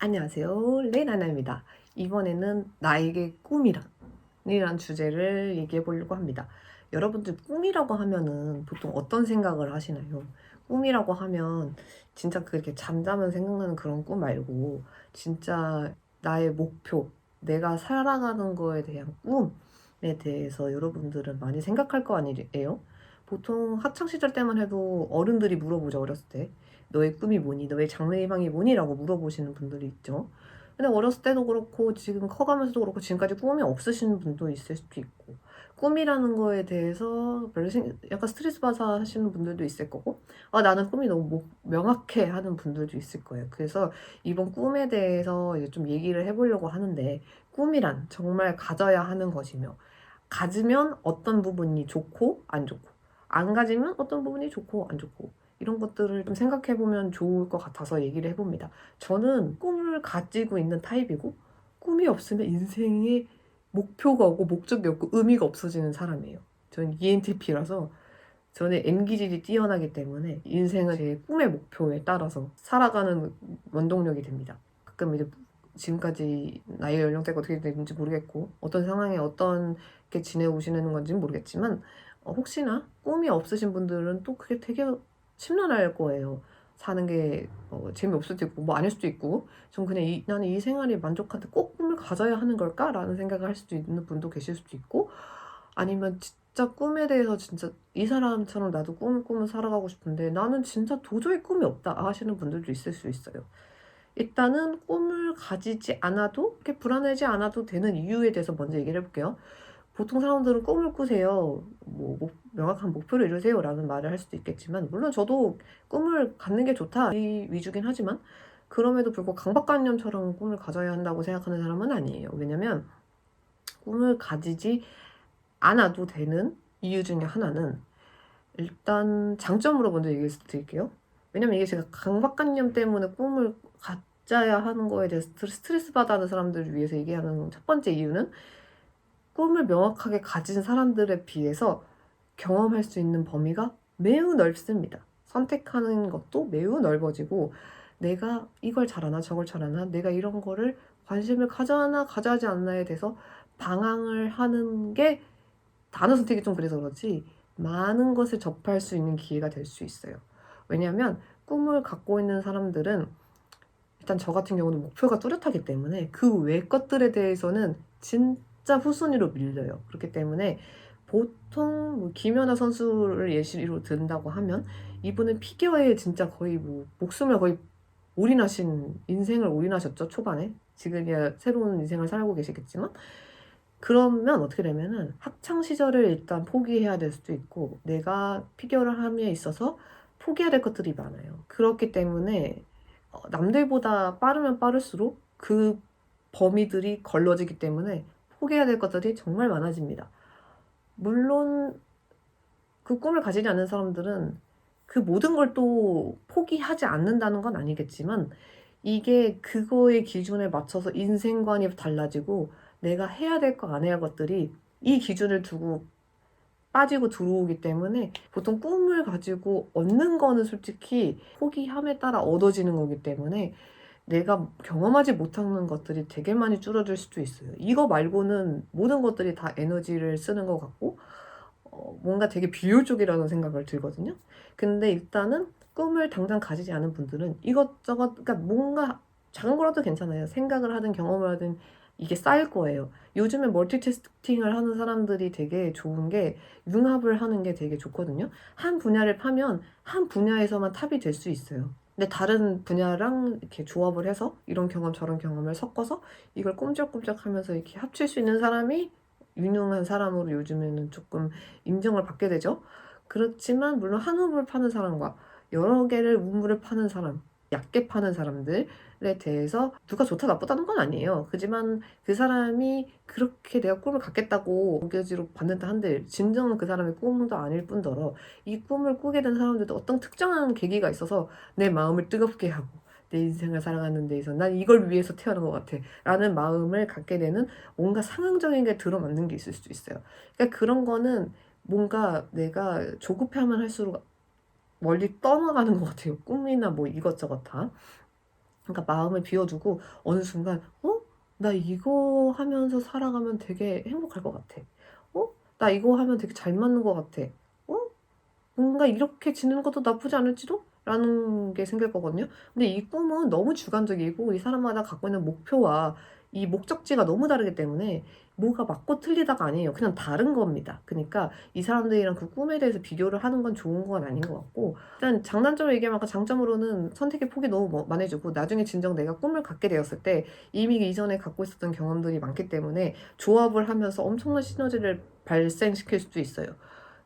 안녕하세요. 레나나입니다. 이번에는 나에게 꿈이란 주제를 얘기해 보려고 합니다. 여러분들 꿈이라고 하면은 보통 어떤 생각을 하시나요? 꿈이라고 하면 진짜 그렇게 잠자면 생각나는 그런 꿈 말고 진짜 나의 목표, 내가 살아가는 거에 대한 꿈에 대해서 여러분들은 많이 생각할 거 아니에요? 보통 학창 시절 때만 해도 어른들이 물어보죠, 어렸을 때. 너의 꿈이 뭐니? 너의 장래희망이 뭐니? 라고 물어보시는 분들이 있죠. 근데 어렸을 때도 그렇고 지금 커가면서도 그렇고 지금까지 꿈이 없으신 분도 있을 수도 있고 꿈이라는 거에 대해서 약간 스트레스 받아 하시는 분들도 있을 거고 나는 꿈이 너무 명확해 하는 분들도 있을 거예요. 그래서 이번 꿈에 대해서 이제 좀 얘기를 해보려고 하는데 꿈이란 정말 가져야 하는 것이며 가지면 어떤 부분이 좋고 안 좋고 안 가지면 어떤 부분이 좋고 안 좋고 이런 것들을 좀 생각해 보면 좋을 것 같아서 얘기를 해봅니다. 저는 꿈을 가지고 있는 타입이고 꿈이 없으면 인생에 목표가 없고 목적이 없고 의미가 없어지는 사람이에요. 저는 ENTP라서 저는 N기질이 뛰어나기 때문에 인생은 제 꿈의 목표에 따라서 살아가는 원동력이 됩니다. 가끔 이제 지금까지 나이 연령대가 어떻게 되는지 모르겠고 어떤 상황에 어떻게 지내오시는 건지는 모르겠지만 혹시나 꿈이 없으신 분들은 또 그게 되게 심란할 거예요. 사는 게 재미없을 수도 있고 뭐 아닐 수도 있고 좀 그냥 나는 이 생활이 만족한데 꼭 꿈을 가져야 하는 걸까라는 생각을 할 수도 있는 분도 계실 수도 있고 아니면 진짜 꿈에 대해서 진짜 이 사람처럼 나도 꿈을 꾸며 살아가고 싶은데 나는 진짜 도저히 꿈이 없다 하시는 분들도 있을 수 있어요. 일단은 꿈을 가지지 않아도 이렇게 불안하지 않아도 되는 이유에 대해서 먼저 얘기를 해볼게요. 보통 사람들은 꿈을 꾸세요. 명확한 목표를 이루세요. 라는 말을 할 수도 있겠지만, 물론 저도 꿈을 갖는 게 좋다. 이 위주긴 하지만, 그럼에도 불구하고 강박관념처럼 꿈을 가져야 한다고 생각하는 사람은 아니에요. 왜냐면, 꿈을 가지지 않아도 되는 이유 중에 하나는, 일단 장점으로 먼저 얘기해 드릴게요. 왜냐면 이게 제가 강박관념 때문에 꿈을 가져야 하는 거에 대해서 스트레스 받아하는 사람들을 위해서 얘기하는 첫 번째 이유는 꿈을 명확하게 가진 사람들에 비해서 경험할 수 있는 범위가 매우 넓습니다. 선택하는 것도 매우 넓어지고 내가 이걸 잘하나 저걸 잘하나 내가 이런 거를 관심을 가져하나 가져하지 않나에 대해서 방황을 하는 게 단어 선택이 좀 그래서 그렇지 많은 것을 접할 수 있는 기회가 될 수 있어요. 왜냐하면 꿈을 갖고 있는 사람들은 일단 저 같은 경우는 목표가 뚜렷하기 때문에 그 외 것들에 대해서는 진짜 후순위로 밀려요. 그렇기 때문에 보통 김연아 선수를 예시로 든다고 하면 이분은 피겨에 진짜 거의 목숨을 거의 올인하신 인생을 올인하셨죠, 초반에. 지금이야 새로운 인생을 살고 계시겠지만 그러면 어떻게 되면은 학창 시절을 일단 포기해야 될 수도 있고 내가 피겨를 함에 있어서 포기해야 될 것들이 많아요. 그렇기 때문에 남들보다 빠르면 빠를수록 그 범위들이 걸러지기 때문에 포기해야 될 것들이 정말 많아집니다. 물론 그 꿈을 가지지 않는 사람들은 그 모든 걸 또 포기하지 않는다는 건 아니겠지만 이게 그거의 기준에 맞춰서 인생관이 달라지고 내가 해야 될 거 안 해야 할 것들이 이 기준을 두고 빠지고 들어오기 때문에 보통 꿈을 가지고 얻는 거는 솔직히 포기함에 따라 얻어지는 거기 때문에 내가 경험하지 못하는 것들이 되게 많이 줄어들 수도 있어요. 이거 말고는 모든 것들이 다 에너지를 쓰는 것 같고 뭔가 되게 비효율적이라는 생각을 들거든요. 근데 일단은 꿈을 당장 가지지 않은 분들은 이것저것, 그러니까 뭔가 작은 거라도 괜찮아요. 생각을 하든 경험을 하든 이게 쌓일 거예요. 요즘에 멀티태스킹을 하는 사람들이 되게 좋은 게 융합을 하는 게 되게 좋거든요. 한 분야를 파면 한 분야에서만 탑이 될 수 있어요. 근데 다른 분야랑 이렇게 조합을 해서 이런 경험 저런 경험을 섞어서 이걸 꼼짝꼼짝 하면서 이렇게 합칠 수 있는 사람이 유능한 사람으로 요즘에는 조금 인정을 받게 되죠. 그렇지만 물론 한 우물 파는 사람과 여러 개를 우물을 파는 사람, 얕게 파는 사람들에 대해서 누가 좋다 나쁘다는 건 아니에요. 하지만 그 사람이 그렇게 내가 꿈을 갖겠다고 목요지로 받는다 한들 진정은 그 사람의 꿈도 아닐 뿐더러 이 꿈을 꾸게 된 사람들도 어떤 특정한 계기가 있어서 내 마음을 뜨겁게 하고 내 인생을 살아가는 데 있어서 난 이걸 위해서 태어난 것 같아 라는 마음을 갖게 되는 뭔가 상황적인 게 들어맞는 게 있을 수 있어요. 그러니까 그런 거는 뭔가 내가 조급해하면 할수록 멀리 떠나가는 것 같아요. 꿈이나 뭐 이것저것 다. 그러니까 마음을 비워두고 어느 순간 나 이거 하면서 살아가면 되게 행복할 것 같아. 나 이거 하면 되게 잘 맞는 것 같아. 뭔가 이렇게 지내는 것도 나쁘지 않을지도? 라는 게 생길 거거든요. 근데 이 꿈은 너무 주관적이고 이 사람마다 갖고 있는 목표와 이 목적지가 너무 다르기 때문에 뭐가 맞고 틀리다가 아니에요. 그냥 다른 겁니다. 그러니까 이 사람들이랑 그 꿈에 대해서 비교를 하는 건 좋은 건 아닌 것 같고, 일단 장단점으로 얘기하면 아까 장점으로는 선택의 폭이 너무 많아지고 나중에 진정 내가 꿈을 갖게 되었을 때 이미 이전에 갖고 있었던 경험들이 많기 때문에 조합을 하면서 엄청난 시너지를 발생시킬 수도 있어요.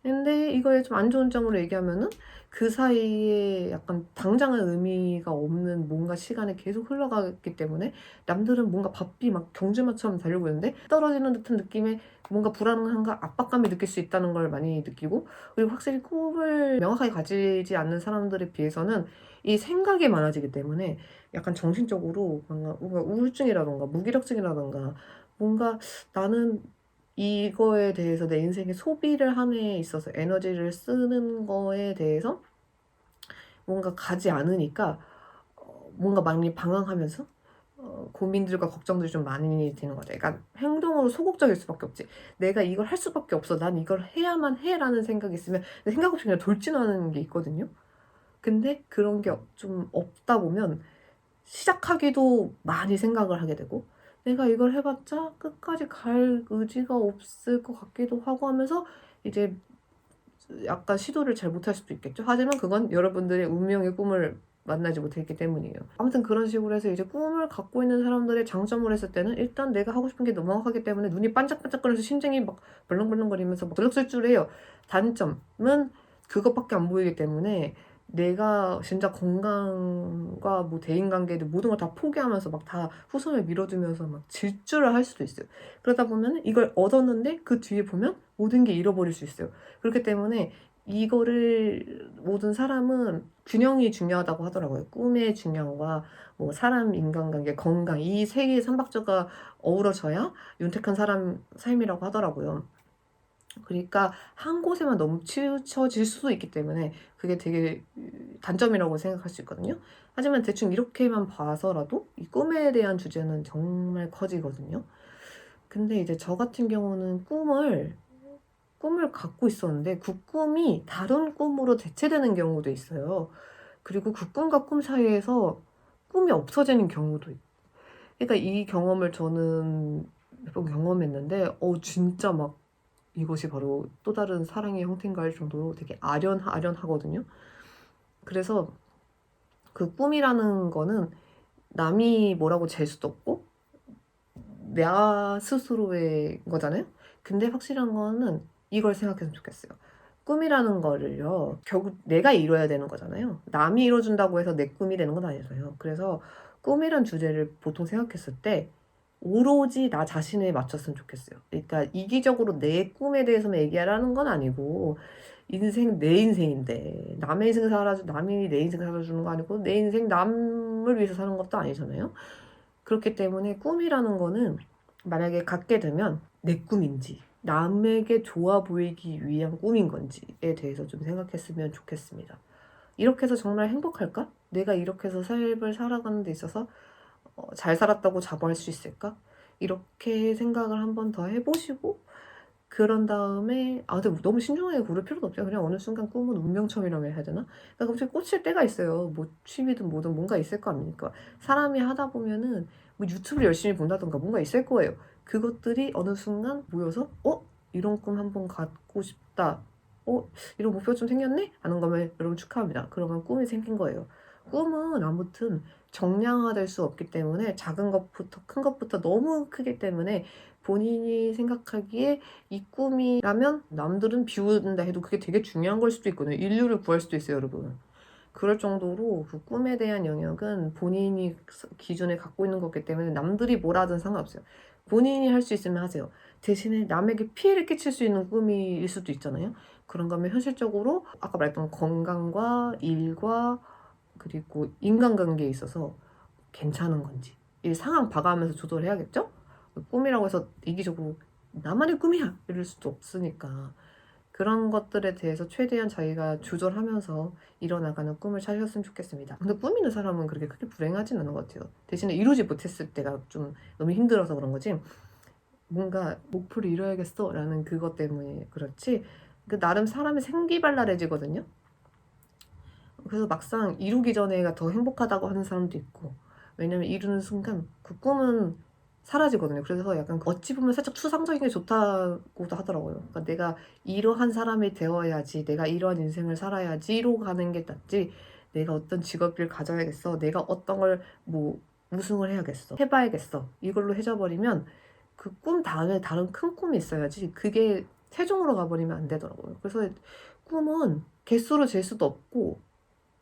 근데 이거에 좀 안 좋은 점으로 얘기하면은 그 사이에 약간 당장은 의미가 없는 뭔가 시간이 계속 흘러가기 때문에 남들은 뭔가 바삐 막 경주마처럼 달리고 있는데 떨어지는 듯한 느낌에 뭔가 불안함과 압박감을 느낄 수 있다는 걸 많이 느끼고, 그리고 확실히 꿈을 명확하게 가지지 않는 사람들에 비해서는 이 생각이 많아지기 때문에 약간 정신적으로 뭔가 우울증이라던가 무기력증이라던가 뭔가 나는 이거에 대해서 내 인생에 소비를 함에 있어서 에너지를 쓰는 거에 대해서 뭔가 가지 않으니까 뭔가 많이 방황하면서 고민들과 걱정들이 좀 많이 드는 거죠. 그러니까 행동으로 소극적일 수밖에 없지. 내가 이걸 할 수밖에 없어. 난 이걸 해야만 해라는 생각이 있으면 생각 없이 그냥 돌진하는 게 있거든요. 근데 그런 게 좀 없다 보면 시작하기도 많이 생각을 하게 되고, 내가 이걸 해봤자 끝까지 갈 의지가 없을 것 같기도 하고 하면서 이제 약간 시도를 잘 못할 수도 있겠죠. 하지만 그건 여러분들의 운명의 꿈을 만나지 못했기 때문이에요. 아무튼 그런 식으로 해서 이제 꿈을 갖고 있는 사람들의 장점을 했을 때는 일단 내가 하고 싶은 게 너무 명확하기 때문에 눈이 반짝반짝거리면서 심장이 막 벌렁벌렁거리면서 막 들썩들썩해요. 단점은 그것밖에 안 보이기 때문에 내가 진짜 건강과 뭐 대인관계들 모든 걸 다 포기하면서 막 다 후손을 밀어두면서 막 질주를 할 수도 있어요. 그러다 보면 이걸 얻었는데 그 뒤에 보면 모든 게 잃어버릴 수 있어요. 그렇기 때문에 이거를 모든 사람은 균형이 중요하다고 하더라고요. 꿈의 균형과 뭐 사람 인간관계, 건강 이 세 개의 삼박자가 어우러져야 윤택한 사람 삶이라고 하더라고요. 그러니까 한 곳에만 너무 치우쳐질 수도 있기 때문에 그게 되게 단점이라고 생각할 수 있거든요. 하지만 대충 이렇게만 봐서라도 이 꿈에 대한 주제는 정말 커지거든요. 근데 이제 저 같은 경우는 꿈을 갖고 있었는데 그 꿈이 다른 꿈으로 대체되는 경우도 있어요. 그리고 그 꿈과 꿈 사이에서 꿈이 없어지는 경우도 있고. 그러니까 이 경험을 저는 몇 번 경험했는데, 진짜 막 이것이 바로 또 다른 사랑의 형태인가 할 정도로 되게 아련하거든요. 그래서 그 꿈이라는 거는 남이 뭐라고 잴 수도 없고, 나 스스로의 거잖아요? 근데 확실한 거는 이걸 생각했으면 좋겠어요. 꿈이라는 거를요, 결국 내가 이뤄야 되는 거잖아요. 남이 이뤄준다고 해서 내 꿈이 되는 건 아니잖아요. 그래서 꿈이란 주제를 보통 생각했을 때 오로지 나 자신에 맞췄으면 좋겠어요. 그러니까 이기적으로 내 꿈에 대해서만 얘기하라는 건 아니고, 인생 내 인생인데 남의 인생 남이 내 인생 살아주는 거 아니고 내 인생 남을 위해서 사는 것도 아니잖아요. 그렇기 때문에 꿈이라는 거는 만약에 갖게 되면 내 꿈인지 남에게 좋아 보이기 위한 꿈인 건지에 대해서 좀 생각했으면 좋겠습니다. 이렇게 해서 정말 행복할까? 내가 이렇게 해서 삶을 살아가는 데 있어서 잘 살았다고 자부할 수 있을까? 이렇게 생각을 한 번 더 해보시고, 그런 다음에 근데 너무 신중하게 고를 필요도 없죠. 그냥 어느 순간 꿈은 운명처럼이라고 해야 되나? 그러니까 갑자기 꽂힐 때가 있어요. 뭐 취미든 뭐든 뭔가 있을 거 아닙니까? 사람이 하다 보면은 뭐 유튜브를 열심히 본다던가 뭔가 있을 거예요. 그것들이 어느 순간 모여서 이런 꿈 한번 갖고 싶다. 이런 목표가 좀 생겼네? 하는 거면 여러분 축하합니다. 그러면 꿈이 생긴 거예요. 꿈은 아무튼 정량화될 수 없기 때문에 작은 것부터 큰 것부터 너무 크기 때문에 본인이 생각하기에 이 꿈이라면 남들은 비운다 해도 그게 되게 중요한 걸 수도 있거든요. 인류를 구할 수도 있어요, 여러분. 그럴 정도로 그 꿈에 대한 영역은 본인이 기준에 갖고 있는 거기 때문에 남들이 뭐라 하든 상관없어요. 본인이 할 수 있으면 하세요. 대신에 남에게 피해를 끼칠 수 있는 꿈일 수도 있잖아요. 그런 거면 현실적으로 아까 말했던 건강과 일과 그리고 인간관계에 있어서 괜찮은 건지 이 상황 봐가면서 조절해야겠죠? 꿈이라고 해서 이기적으로 나만의 꿈이야 이럴 수도 없으니까 그런 것들에 대해서 최대한 자기가 조절하면서 이뤄나가는 꿈을 찾으셨으면 좋겠습니다. 근데 꾸미는 사람은 그렇게 크게 불행하진 않은 것 같아요. 대신에 이루지 못했을 때가 좀 너무 힘들어서 그런 거지, 뭔가 목표를 이뤄야겠어 라는 그것 때문에 그렇지, 그 나름 사람이 생기발랄해지거든요. 그래서 막상 이루기 전에가 더 행복하다고 하는 사람도 있고, 왜냐면 이루는 순간 그 꿈은 사라지거든요. 그래서 약간 어찌 보면 살짝 추상적인 게 좋다고도 하더라고요. 그러니까 내가 이러한 사람이 되어야지, 내가 이러한 인생을 살아야지로 가는 게 낫지, 내가 어떤 직업을 가져야겠어, 내가 어떤 걸 뭐 우승을 해야겠어, 해봐야겠어, 이걸로 해져버리면 그 꿈 다음에 다른 큰 꿈이 있어야지, 그게 최종으로 가버리면 안 되더라고요. 그래서 꿈은 개수로 잴 수도 없고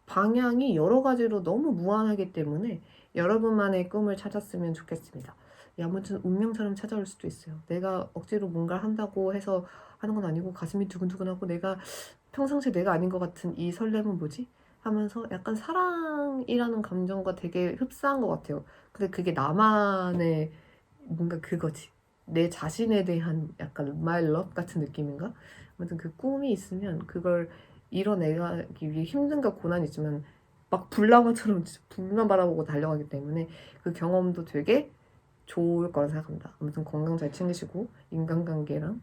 방향이 여러 가지로 너무 무한하기 때문에 여러분만의 꿈을 찾았으면 좋겠습니다. 아무튼 운명처럼 찾아올 수도 있어요. 내가 억지로 뭔가를 한다고 해서 하는 건 아니고, 가슴이 두근두근하고 내가 평상시에 내가 아닌 것 같은 이 설렘은 뭐지? 하면서 약간 사랑이라는 감정과 되게 흡사한 것 같아요. 근데 그게 나만의 뭔가 그거지. 내 자신에 대한 약간 my love 같은 느낌인가? 아무튼 그 꿈이 있으면 그걸 이뤄내기 위해 힘든가 고난이 있지만 막 불나방처럼 진짜 불만 바라보고 달려가기 때문에 그 경험도 되게 좋을 거라 생각합니다. 아무튼 건강 잘 챙기시고 인간관계랑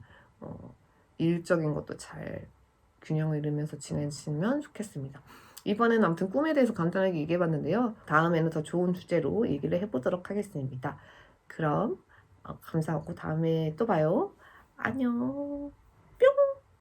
일적인 것도 잘 균형을 이루면서 지내시면 좋겠습니다. 이번에는 아무튼 꿈에 대해서 간단하게 얘기해봤는데요. 다음에는 더 좋은 주제로 얘기를 해보도록 하겠습니다. 그럼 감사하고 다음에 또 봐요. 안녕. 뿅!